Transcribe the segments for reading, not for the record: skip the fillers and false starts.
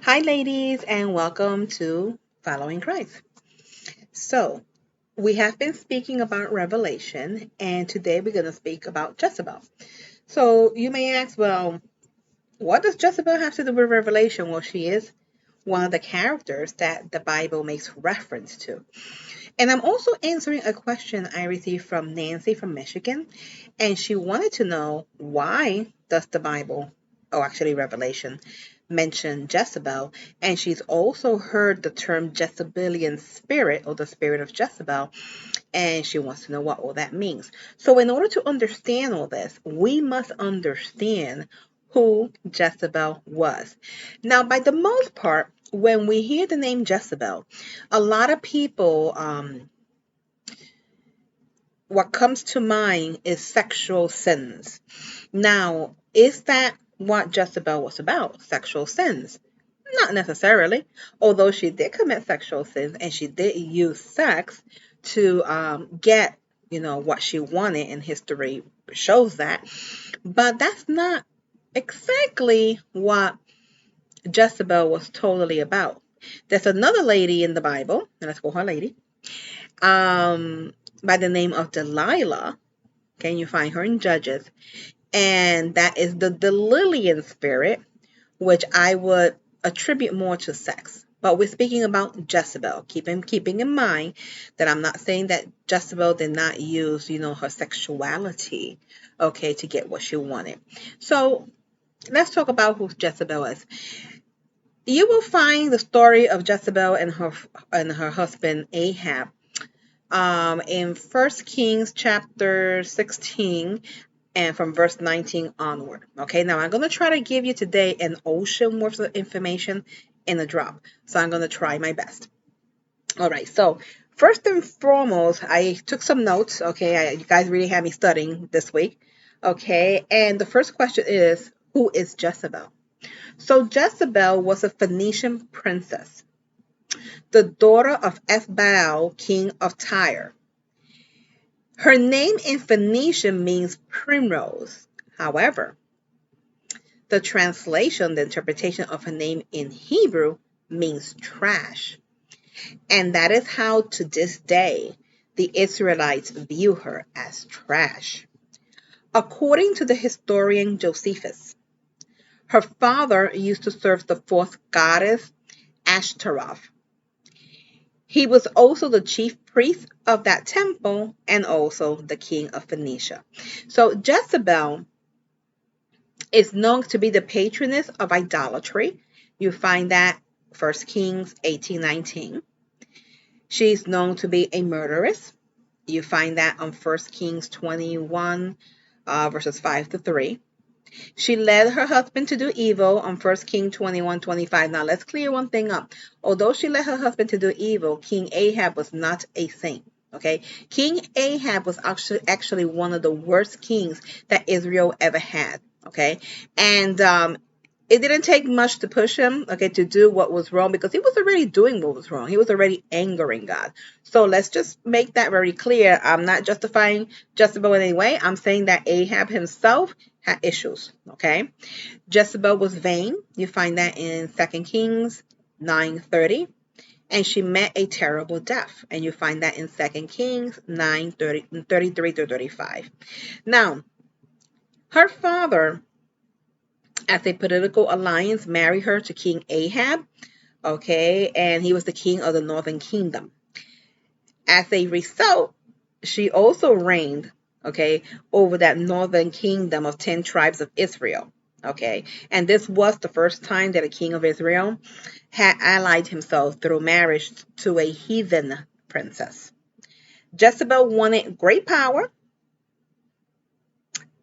Hi, ladies, and welcome to Following Christ. So, we have been speaking about Revelation, and today we're going to speak about Jezebel. So, you may ask, well, what does Jezebel have to do with Revelation? Well, she is one of the characters that the Bible makes reference to. And I'm also answering a question I received from Nancy from Michigan, and she wanted to know why does the Bible, or actually Revelation, mention Jezebel, and she's also heard the term Jezebelian Spirit or the Spirit of Jezebel, and she wants to know what all that means. So in order to understand all this, we must understand who Jezebel was. Now, by the most part, when we hear the name Jezebel, a lot of people, what comes to mind is sexual sins. Now, is that what Jezebel was about? Sexual sins? Not necessarily, although she did commit sexual sins and she did use sex to get, what she wanted, and history shows that. But that's not exactly what Jezebel was totally about. There's another lady in the Bible, and let's call her lady, by the name of Delilah. Can you find her in Judges? And that is the Delilian spirit, which I would attribute more to sex. But we're speaking about Jezebel. Keeping in mind that I'm not saying that Jezebel did not use, her sexuality, okay, to get what she wanted. So let's talk about who Jezebel is. You will find the story of Jezebel and her husband Ahab in 1 Kings chapter 16 and from verse 19 onward. Okay, now I'm going to try to give you today an ocean worth of information in a drop. So I'm going to try my best. All right, so first and foremost, I took some notes. Okay, you guys really had me studying this week. Okay, and the first question is, who is Jezebel? So Jezebel was a Phoenician princess, the daughter of Ethbaal, king of Tyre. Her name in Phoenician means primrose. However, the translation, the interpretation of her name in Hebrew means trash. And that is how, to this day, the Israelites view her as trash. According to the historian Josephus, her father used to serve the false goddess Ashtaroth. He was also the chief priest of that temple and also the king of Phoenicia. So Jezebel is known to be the patroness of idolatry. You find that 1 Kings 18:19. She's known to be a murderess. You find that on 1 Kings 21, verses 5 to 3. She led her husband to do evil on 1 Kings 21:25. Now let's clear one thing up. Although she led her husband to do evil, King Ahab was not a saint. Okay, King Ahab was actually one of the worst kings that Israel ever had. Okay, and it didn't take much to push him, okay, to do what was wrong, because he was already doing what was wrong. He was already angering God. So let's just make that very clear. I'm not justifying Jezebel in any way. I'm saying that Ahab himself had issues, okay? Jezebel was vain. You find that in 2 Kings 9:30. And she met a terrible death. And you find that in 2 Kings 9:33 to 35. Now, her father, as a political alliance, married her to King Ahab, okay, and he was the king of the northern kingdom. As a result, she also reigned, okay, over that northern kingdom of 10 tribes of Israel, okay, and this was the first time that a king of Israel had allied himself through marriage to a heathen princess. Jezebel wanted great power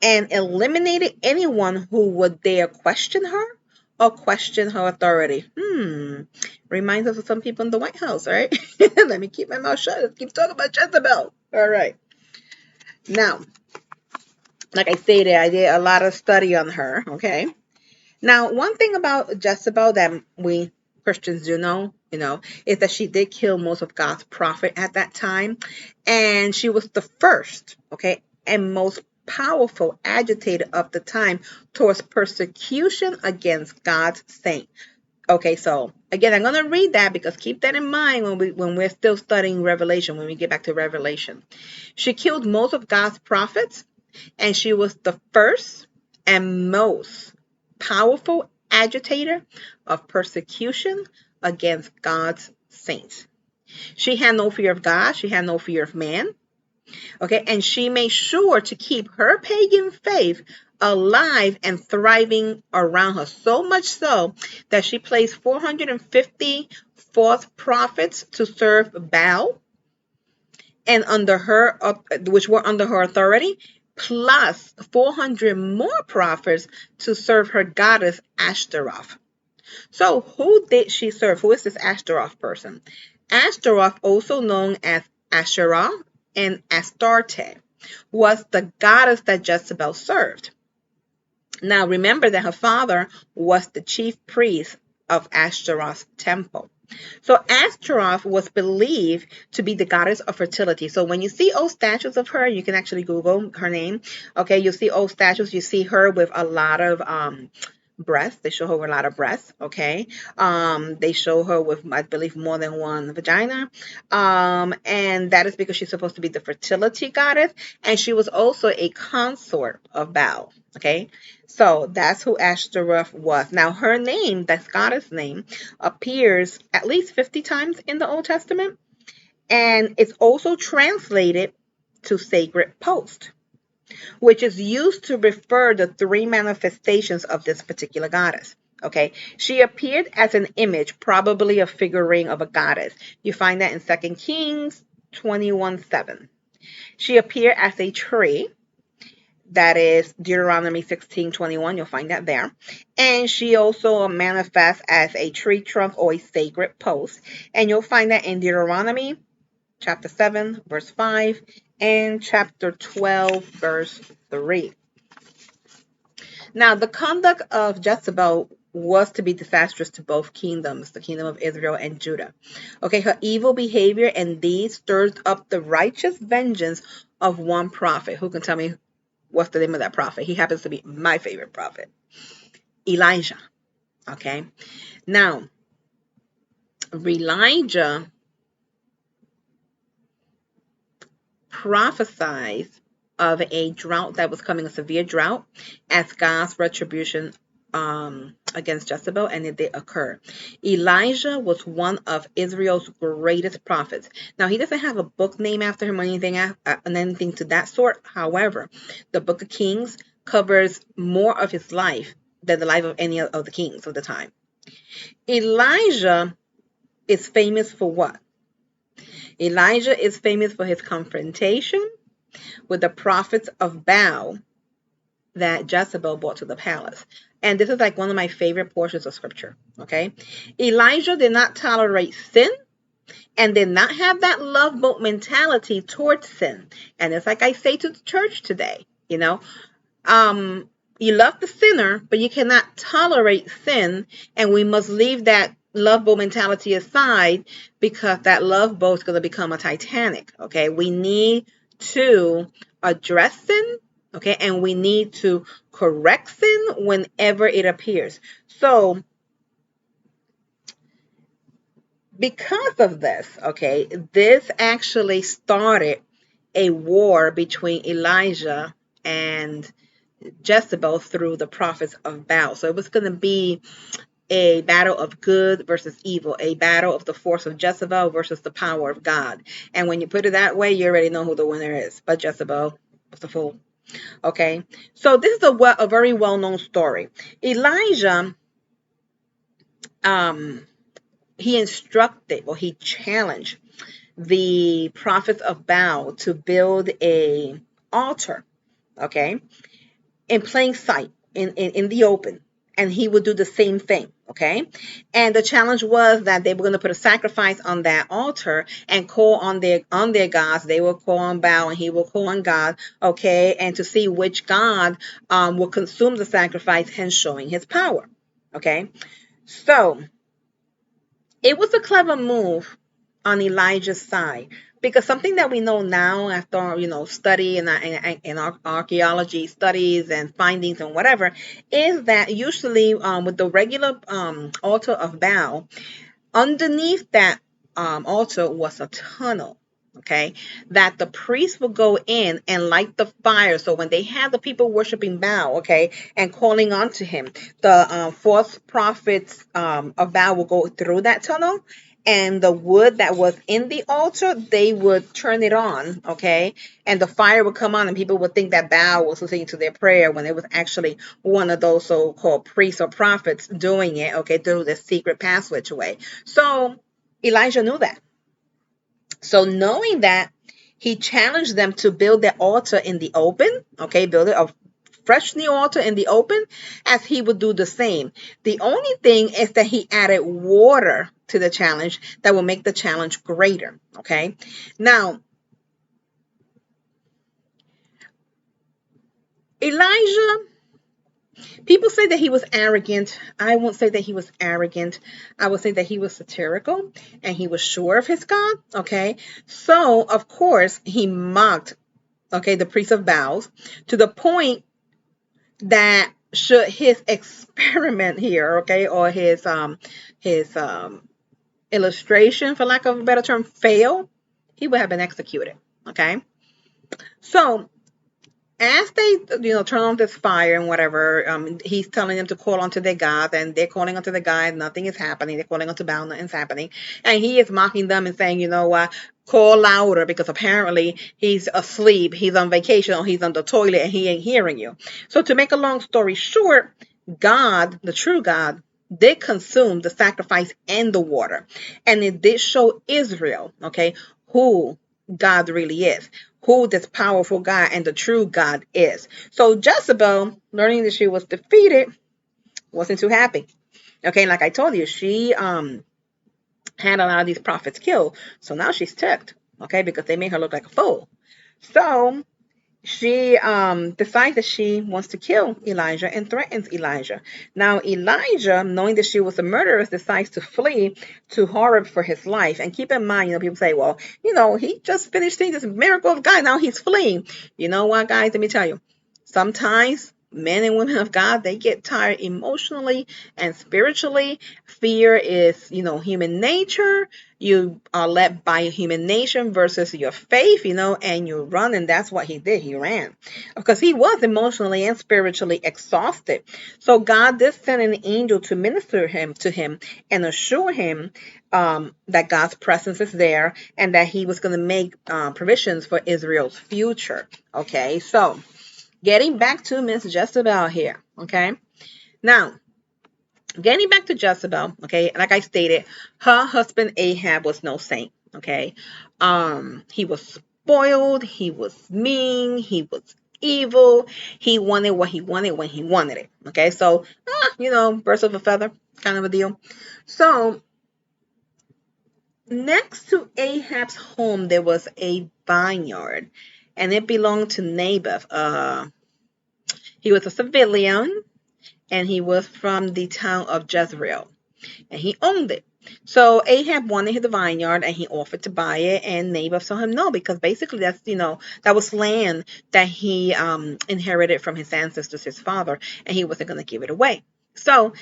and eliminated anyone who would dare question her or question her authority. Reminds us of some people in the White House, right? Let me keep my mouth shut. Let's keep talking about Jezebel. All right. Now, like I stated, I did a lot of study on her, okay? Now, one thing about Jezebel that we Christians do know, is that she did kill most of God's prophet at that time. And she was the first, okay, and most powerful agitator of the time towards persecution against God's saint. Okay, so again, I'm going to read that because keep that in mind when we're still studying Revelation, when we get back to Revelation. She killed most of God's prophets, and she was the first and most powerful agitator of persecution against God's saints. She had no fear of God. She had no fear of man. Okay, and she made sure to keep her pagan faith alive and thriving around her, so much so that she placed 450 false prophets to serve Baal and under her, which were under her authority, plus 400 more prophets to serve her goddess Ashtaroth. So who did she serve? Who is this Ashtaroth person? Ashtaroth, also known as Asherah and Astarte, was the goddess that Jezebel served. Now remember that her father was the chief priest of Ashtaroth's temple. So Ashtaroth was believed to be the goddess of fertility. So when you see old statues of her, you can actually Google her name. Okay, you'll see old statues. You see her with a lot of breasts. They show her with a lot of breasts. Okay, they show her with, I believe, more than one vagina, and that is because she's supposed to be the fertility goddess, and she was also a consort of Baal. Okay, so that's who Ashtaroth was. Now her name, that goddess name, appears at least 50 times in the Old Testament, and it's also translated to sacred post, which is used to refer to three manifestations of this particular goddess. Okay, she appeared as an image, probably a figurine of a goddess. You find that in 2 Kings 21:7. She appeared as a tree. That is Deuteronomy 16:21. You'll find that there. And she also manifests as a tree trunk or a sacred post. And you'll find that in Deuteronomy chapter 7, verse 5, and chapter 12, verse 3. Now, the conduct of Jezebel was to be disastrous to both kingdoms, the kingdom of Israel and Judah. Okay, her evil behavior and deeds stirred up the righteous vengeance of one prophet. Who can tell me what's the name of that prophet? He happens to be my favorite prophet, Elijah. Okay, now Elijah prophesied of a drought that was coming, a severe drought, as God's retribution against Jezebel, and it did occur. Elijah was one of Israel's greatest prophets. Now, he doesn't have a book named after him or anything to that sort. However, the book of Kings covers more of his life than the life of any of the kings of the time. Elijah is famous for what? Elijah is famous for his confrontation with the prophets of Baal that Jezebel brought to the palace. And this is like one of my favorite portions of scripture. Okay, Elijah did not tolerate sin and did not have that love boat mentality towards sin. And it's like I say to the church today, you love the sinner, but you cannot tolerate sin, and we must leave that love boat mentality aside, because that love boat is going to become a Titanic. Okay, we need to address sin, okay, and we need to correct sin whenever it appears. So because of this, okay, this actually started a war between Elijah and Jezebel through the prophets of Baal. So it was going to be a battle of good versus evil, a battle of the force of Jezebel versus the power of God. And when you put it that way, you already know who the winner is. But Jezebel was the fool. Okay, so this is a very well-known story. Elijah, he instructed, or he challenged the prophets of Baal to build a altar, okay, in plain sight, in the open, and he would do the same thing. Okay, and the challenge was that they were going to put a sacrifice on that altar and call on their gods. They will call on Baal and he will call on God. Okay, and to see which God will consume the sacrifice, hence showing his power. Okay, so it was a clever move on Elijah's side Because something that we know now after study and archaeology studies and findings and whatever is that usually with the regular altar of Baal, underneath that altar was a tunnel, okay, that the priest would go in and light the fire. So when they had the people worshiping Baal, okay, and calling on to him, the false prophets of Baal will go through that tunnel, and the wood that was in the altar, they would turn it on, okay, and the fire would come on, and people would think that Baal was listening to their prayer when it was actually one of those so-called priests or prophets doing it, okay, through this secret passageway. So Elijah knew that. So knowing that, he challenged them to build their altar in the open, okay, build a fresh new altar in the open, as he would do the same. The only thing is that he added water to the challenge that will make the challenge greater, okay? Now, Elijah, people say that he was arrogant. I won't say that he was arrogant. I would say that he was satirical and he was sure of his God, okay? So, of course, he mocked, okay, the priest of Baal to the point that should his experiment here, okay, or his illustration, for lack of a better term, fail, he would have been executed, okay? So as they turn on this fire and whatever, he's telling them to call onto their God, and they're calling onto the God, nothing is happening. They're calling onto Baal, nothing's happening, and he is mocking them and saying, you know what, call louder, because apparently he's asleep, he's on vacation, or he's on the toilet and he ain't hearing you. So to make a long story short, God, the true God, did consume the sacrifice and the water, and it did show Israel, okay, who God really is, who this powerful God and the true God is. So Jezebel, learning that she was defeated, wasn't too happy. Okay, like I told you, she had a lot of these prophets killed. So now she's ticked, okay, because they made her look like a fool. So she decides that she wants to kill Elijah and threatens Elijah. Now Elijah, knowing that she was a murderess, decides to flee to Horeb for his life. And keep in mind, people say, well, he just finished seeing this miracle of God, now he's fleeing. You know what, guys, let me tell you, sometimes men and women of God, they get tired emotionally and spiritually. Fear is, human nature. You are led by human nature versus your faith, and you run. And that's what he did. He ran because he was emotionally and spiritually exhausted. So God did send an angel to minister to him and assure him that God's presence is there and that he was going to make provisions for Israel's future. Okay, so getting back to Miss Jezebel here, okay? Now, getting back to Jezebel, okay, like I stated, her husband Ahab was no saint, okay? He was spoiled, he was mean, he was evil, he wanted what he wanted when he wanted it, okay? So, birds of a feather kind of a deal. So, next to Ahab's home, there was a vineyard, and it belonged to Naboth. He was a civilian, and he was from the town of Jezreel, and he owned it. So Ahab wanted the vineyard, and he offered to buy it, and Naboth told him no, because basically that's, that was land that he inherited from his ancestors, his father, and he wasn't going to give it away. So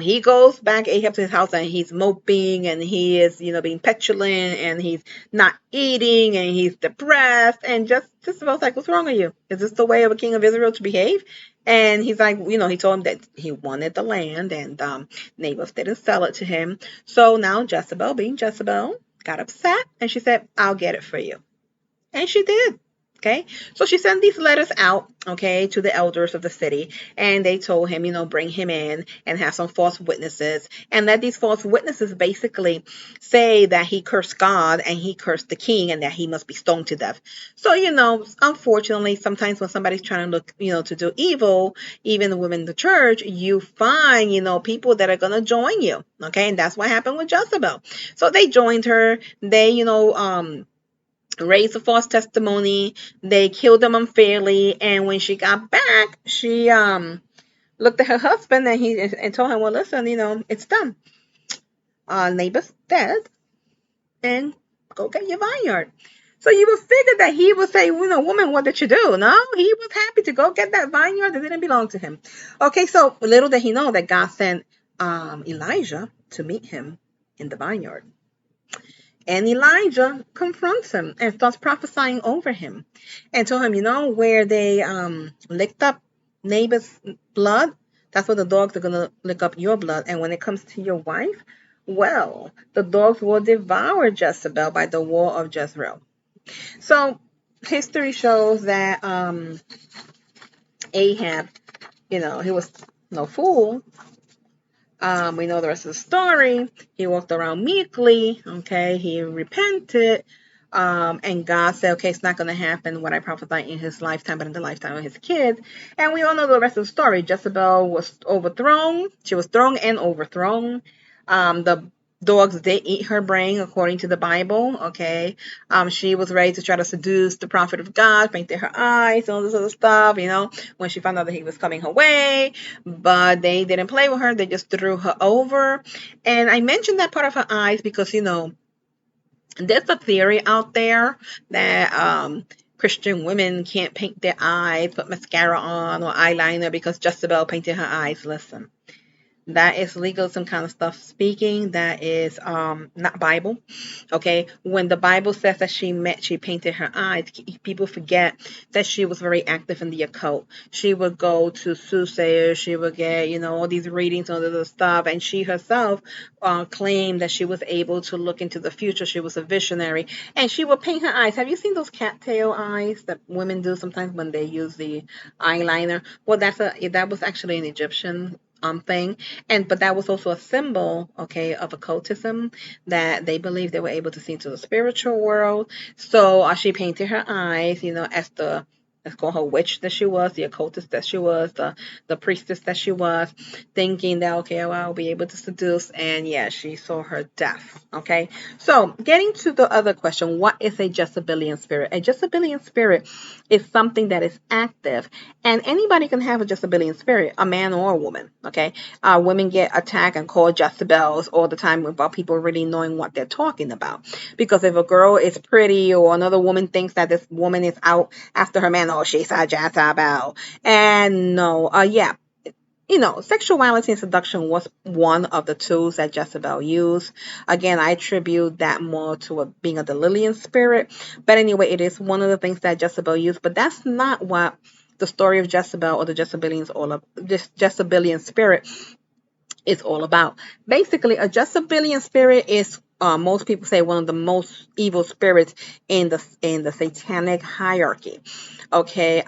he goes back, Ahab, to his house, and he's moping, and he is, being petulant, and he's not eating, and he's depressed, and just about like, what's wrong with you? Is this the way of a king of Israel to behave? And he's like, he told him that he wanted the land, and Naboth didn't sell it to him. So now Jezebel, being Jezebel, got upset, and she said, I'll get it for you. And she did. Okay, so she sent these letters out, okay, to the elders of the city, and they told him, bring him in and have some false witnesses, and that these false witnesses basically say that he cursed God and he cursed the king and that he must be stoned to death. So, unfortunately, sometimes when somebody's trying to look, to do evil, even the women in the church, you find, people that are going to join you, okay, and that's what happened with Jezebel. So they joined her, they, raised a false testimony. They killed them unfairly, and when she got back, she looked at her husband and told him, well, listen, it's done. Naboth's dead, and Go get your vineyard. So you would figure that he would say, woman, what did you do? No, he was happy to go get that vineyard that didn't belong to him. Okay, so little did he know that God sent Elijah to meet him in the vineyard. And Elijah confronts him and starts prophesying over him and told him, where they licked up neighbor's blood, that's where the dogs are going to lick up your blood. And when it comes to your wife, well, the dogs will devour Jezebel by the wall of Jezreel. So history shows that Ahab, he was no fool. We know the rest of the story. He walked around meekly. Okay, he repented. And God said, okay, it's not going to happen what I prophesied in his lifetime, but in the lifetime of his kids. And we all know the rest of the story. Jezebel was overthrown. She was thrown and overthrown. The dogs did eat her brain, according to the Bible. Okay. She was ready to try to seduce the prophet of God, painted her eyes, all this other stuff, when she found out that he was coming her way. But they didn't play with her. They just threw her over. And I mentioned that part of her eyes because, there's a theory out there that Christian women can't paint their eyes, put mascara on or eyeliner because Jezebel painted her eyes. Listen, that is legalism kind of stuff speaking. That is not Bible. Okay, when the Bible says that she painted her eyes, people forget that she was very active in the occult. She would go to soothsayers, she would get all these readings and all this stuff, and she herself claimed that she was able to look into the future. She was a visionary, and she would paint her eyes. Have you seen those cattail eyes that women do sometimes when they use the eyeliner? Well, that was actually an Egyptian thing, but that was also a symbol, okay, of occultism, that they believed they were able to see into the spiritual world. So she painted her eyes, as the, let's call her witch that she was, the occultist that she was, the priestess that she was, thinking that, okay, well, I'll be able to seduce. And yeah, she saw her death. Okay. So getting to the other question, what is a Jezebelian spirit? A Jezebelian spirit is something that is active, and anybody can have a Jezebelian spirit, a man or a woman. Okay. Women get attacked and called Jezebels all the time without people really knowing what they're talking about. Because if a girl is pretty or another woman thinks that this woman is out after her man, oh, she's a Jezebel. And no, sexuality and seduction was one of the tools that Jezebel used. Again, I attribute that more to being a Delilian spirit. But anyway, it is one of the things that Jezebel used. But that's not what the story of Jezebel or the Jezebelian spirit is all about. Basically, a Jezebelian spirit is most people say one of the most evil spirits in the satanic hierarchy. Okay,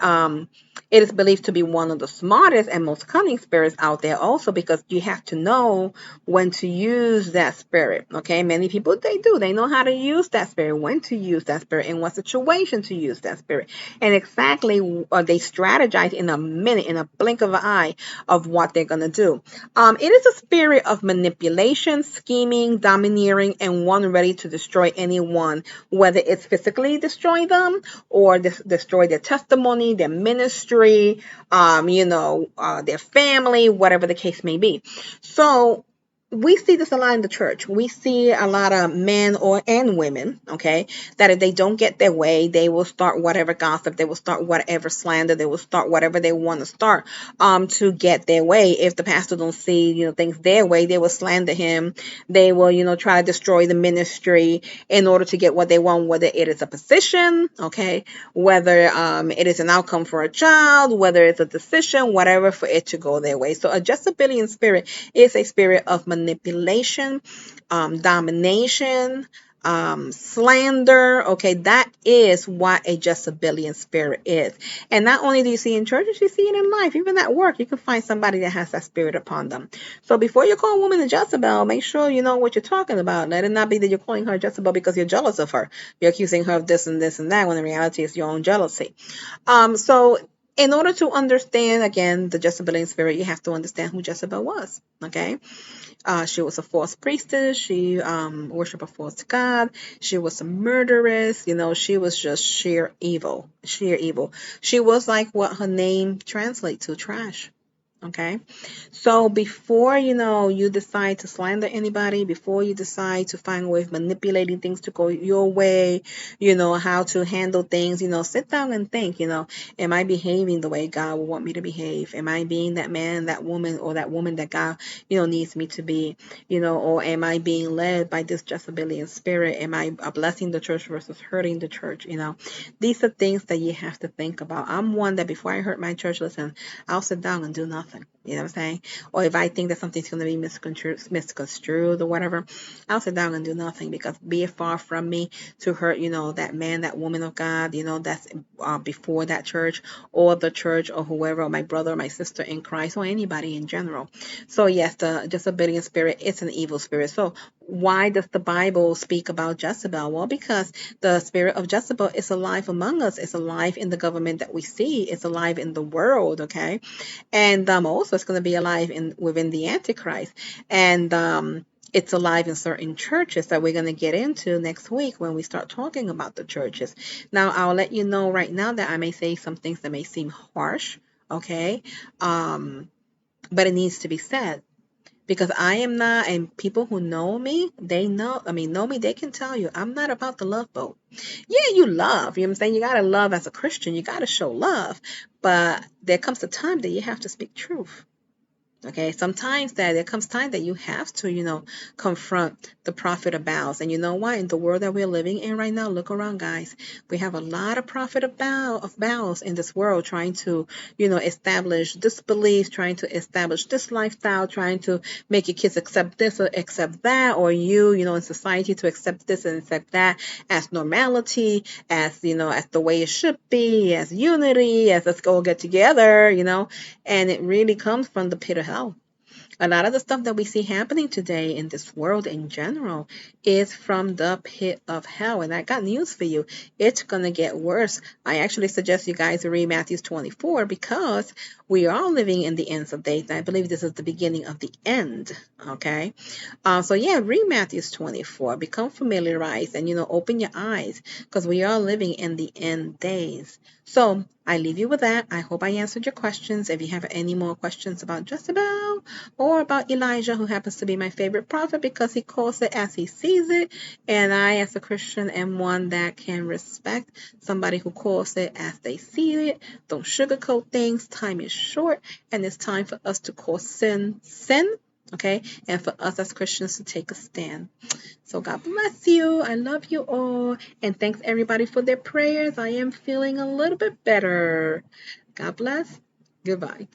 it is believed to be one of the smartest and most cunning spirits out there also, because you have to know when to use that spirit. Okay, many people, they know how to use that spirit, when to use that spirit, in what situation to use that spirit, and exactly they strategize in a minute, in a blink of an eye, of what they're going to do. It is a spirit of manipulation, scheming, domineering, and one ready to destroy anyone, whether it's physically destroy them or destroy their testimony, their ministry, their family, whatever the case may be. So we see this a lot in the church. We see a lot of men and women, okay, that if they don't get their way, they will start whatever gossip, they will start whatever slander, they will start whatever they want to start to get their way. If the pastor don't see, things their way, they will slander him. They will, try to destroy the ministry in order to get what they want, whether it is a position, okay, whether it is an outcome for a child, whether it's a decision, whatever, for it to go their way. So a Jezebelian spirit is a spirit of manipulation, domination, slander. Okay, that is what a Jezebelian spirit is. And not only do you see in churches, you see it in life. Even at work, you can find somebody that has that spirit upon them. So before you call a woman a Jezebel, make sure you know what you're talking about. Let it not be that you're calling her Jezebel because you're jealous of her. You're accusing her of this and this and that, when in reality it's your own jealousy. So in order to understand, again, the Jezebelian spirit, you have to understand who Jezebel was. Okay. She was a false priestess. She worshipped a false god. She was a murderess. She was just sheer evil. Sheer evil. She was like what her name translates to, trash. Okay. So before, you decide to slander anybody, before you decide to find a way of manipulating things to go your way, how to handle things, sit down and think, am I behaving the way God would want me to behave? Am I being that man, that woman, or that woman that God, needs me to be, or am I being led by this Jezebelian spirit? Am I blessing the church versus hurting the church? These are things that you have to think about. I'm one that before I hurt my church, listen, I'll sit down and do nothing. You know what I'm saying? Or if I think that something's going to be misconstrued or whatever, I'll sit down and do nothing, because be it far from me to hurt, that man, that woman of God, that's before that church or the church or whoever, or my brother or my sister in Christ, or anybody in general. So yes, the Jezebelian spirit is an evil spirit. So why does the Bible speak about Jezebel? Well, because the spirit of Jezebel is alive among us. It's alive in the government that we see. It's alive in the world, okay? And also it's going to be alive within the Antichrist. And it's alive in certain churches that we're going to get into next week when we start talking about the churches. Now, I'll let you know right now that I may say some things that may seem harsh, okay? But it needs to be said, because I am not, and people who know me, they know me, they can tell you I'm not about the love boat. Yeah, you love, you know what I'm saying? You got to love as a Christian, you got to show love, but there comes a time that you have to speak truth. Okay, sometimes there comes time that you have to, confront the prophet of Baals. And you know what? In the world that we're living in right now, look around, guys. We have a lot of prophet of Baals in this world trying to, establish this belief, trying to establish this lifestyle, trying to make your kids accept this or accept that, or you, in society to accept this and accept that as normality, as, as the way it should be, as unity, as let's go get together, and it really comes from the pit of hell. A lot of the stuff that we see happening today in this world in general is from the pit of hell. And I got news for you. It's going to get worse. I actually suggest you guys read Matthew 24, because we are living in the ends of days. I believe this is the beginning of the end. Okay. So yeah, read Matthew 24. Become familiarized and, open your eyes, because we are living in the end days. So I leave you with that. I hope I answered your questions. If you have any more questions about Jezebel or about Elijah, who happens to be my favorite prophet because he calls it as he sees it, and I, as a Christian, am one that can respect somebody who calls it as they see it. Don't sugarcoat things. Time is short, and it's time for us to call sin sin. Okay, and for us as Christians to take a stand. So God bless you. I love you all. And thanks everybody for their prayers. I am feeling a little bit better. God bless. Goodbye.